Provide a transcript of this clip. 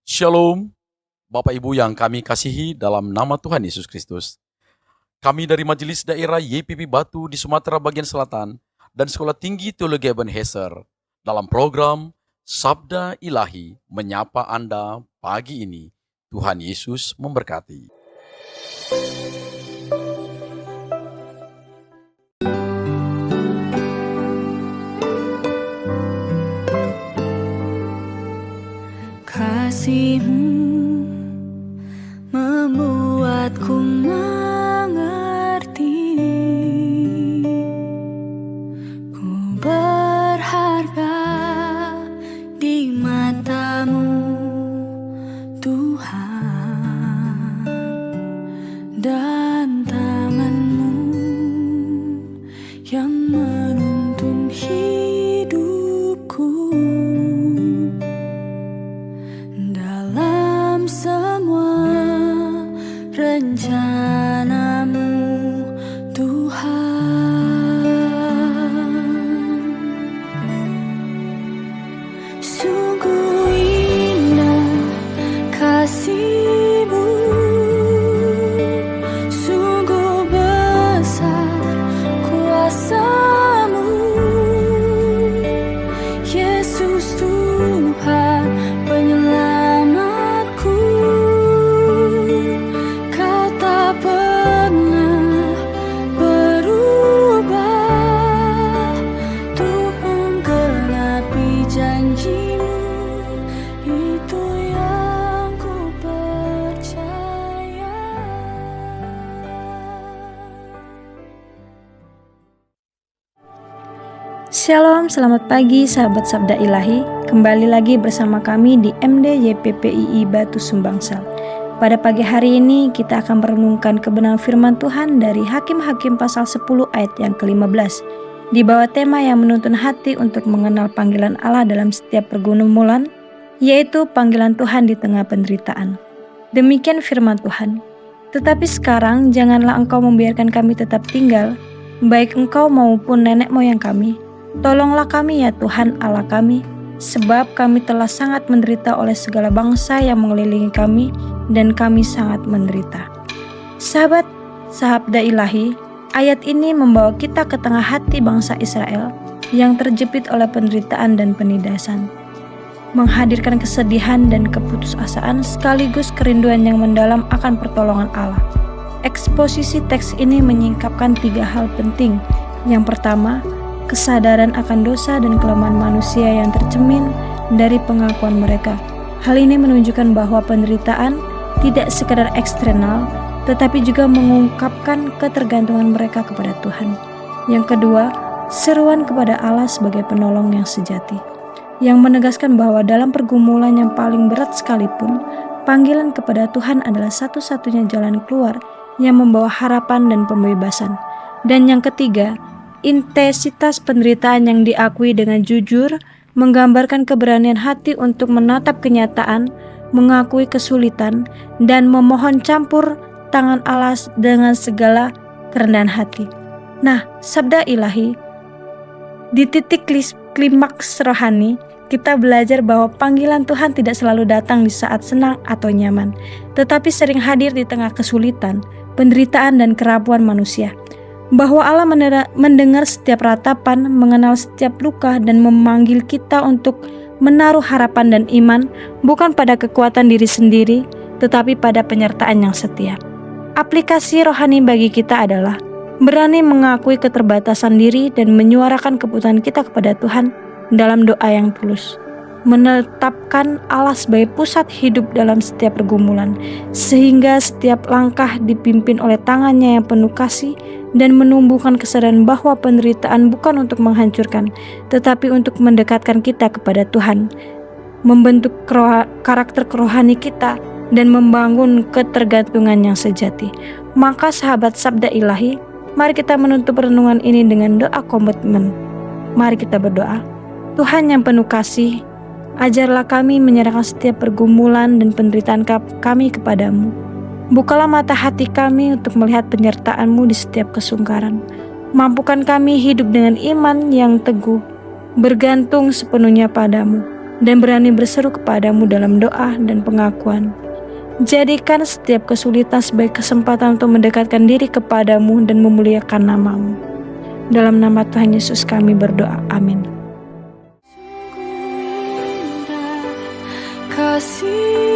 Shalom, Bapak Ibu yang kami kasihi dalam nama Tuhan Yesus Kristus. Kami dari Majelis Daerah YPP Batu di Sumatera Bagian Selatan dan Sekolah Tinggi Teologi Ebenezer dalam program Sabda Ilahi menyapa Anda pagi ini. Tuhan Yesus memberkati. Kasih-Mu membuatku mengerti, ku berharga di mata-Mu, Tuhan, dan tangan-Mu yang menuntun hidupku. Dalam semua rencana-Mu, Tuhan, sungguh indah kasih-Mu, sungguh besar kuasa-Mu, Yesus Tuhan penyelamatku. Kau tak pernah berubah untuk menggenapi janji-Mu, itu yang ku percaya. Shalom, selamat pagi sahabat Sabda Ilahi. Kembali lagi bersama kami di MD YPPII Batu Sumbangsal. Pada pagi hari ini kita akan merenungkan kebenaran firman Tuhan dari Hakim-Hakim pasal 10 ayat yang ke-15. Di bawah tema yang menuntun hati untuk mengenal panggilan Allah dalam setiap pergumulan, yaitu panggilan Tuhan di tengah penderitaan. Demikian firman Tuhan. Tetapi sekarang janganlah engkau membiarkan kami tetap tinggal, baik engkau maupun nenek moyang kami. Tolonglah kami ya Tuhan Allah kami, sebab kami telah sangat menderita oleh segala bangsa yang mengelilingi kami, dan kami sangat menderita. Sahabat Sabda Ilahi, ayat ini membawa kita ke tengah hati bangsa Israel yang terjepit oleh penderitaan dan penindasan, menghadirkan kesedihan dan keputusasaan sekaligus kerinduan yang mendalam akan pertolongan Allah. Eksposisi teks ini menyingkapkan 3 hal penting. Yang pertama, kesadaran akan dosa dan kelemahan manusia yang tercermin dari pengakuan mereka. Hal ini menunjukkan bahwa penderitaan tidak sekadar eksternal, tetapi juga mengungkapkan ketergantungan mereka kepada Tuhan. Yang kedua, seruan kepada Allah sebagai penolong yang sejati, yang menegaskan bahwa dalam pergumulan yang paling berat sekalipun, panggilan kepada Tuhan adalah satu-satunya jalan keluar yang membawa harapan dan pembebasan. Dan yang ketiga, intensitas penderitaan yang diakui dengan jujur menggambarkan keberanian hati untuk menatap kenyataan, mengakui kesulitan, dan memohon campur tangan Allah dengan segala kerendahan hati. Nah, Sabda Ilahi, di titik klimaks rohani, kita belajar bahwa panggilan Tuhan tidak selalu datang di saat senang atau nyaman, tetapi sering hadir di tengah kesulitan, penderitaan, dan kerapuan manusia. Bahwa Allah mendengar setiap ratapan, mengenal setiap luka, dan memanggil kita untuk menaruh harapan dan iman bukan pada kekuatan diri sendiri, tetapi pada penyertaan yang setia. Aplikasi rohani bagi kita adalah berani mengakui keterbatasan diri dan menyuarakan kebutuhan kita kepada Tuhan dalam doa yang tulus. Menetapkan Allah sebagai pusat hidup dalam setiap pergumulan, sehingga setiap langkah dipimpin oleh tangannya yang penuh kasih, dan menumbuhkan kesadaran bahwa penderitaan bukan untuk menghancurkan, tetapi untuk mendekatkan kita kepada Tuhan, membentuk karakter rohani kita, dan membangun ketergantungan yang sejati. Maka sahabat Sabda Ilahi, mari kita menutup renungan ini dengan doa komitmen. Mari kita berdoa. Tuhan yang penuh kasih, ajarlah kami menyerahkan setiap pergumulan dan penderitaan kami kepadamu. Bukalah mata hati kami untuk melihat penyertaan-Mu di setiap kesungkaran. Mampukan kami hidup dengan iman yang teguh, bergantung sepenuhnya padamu. dan berani berseru kepadamu dalam doa dan pengakuan. Jadikan setiap kesulitan sebagai kesempatan untuk mendekatkan diri kepadamu dan memuliakan namamu. Dalam nama Tuhan Yesus kami berdoa. Amin. Kasih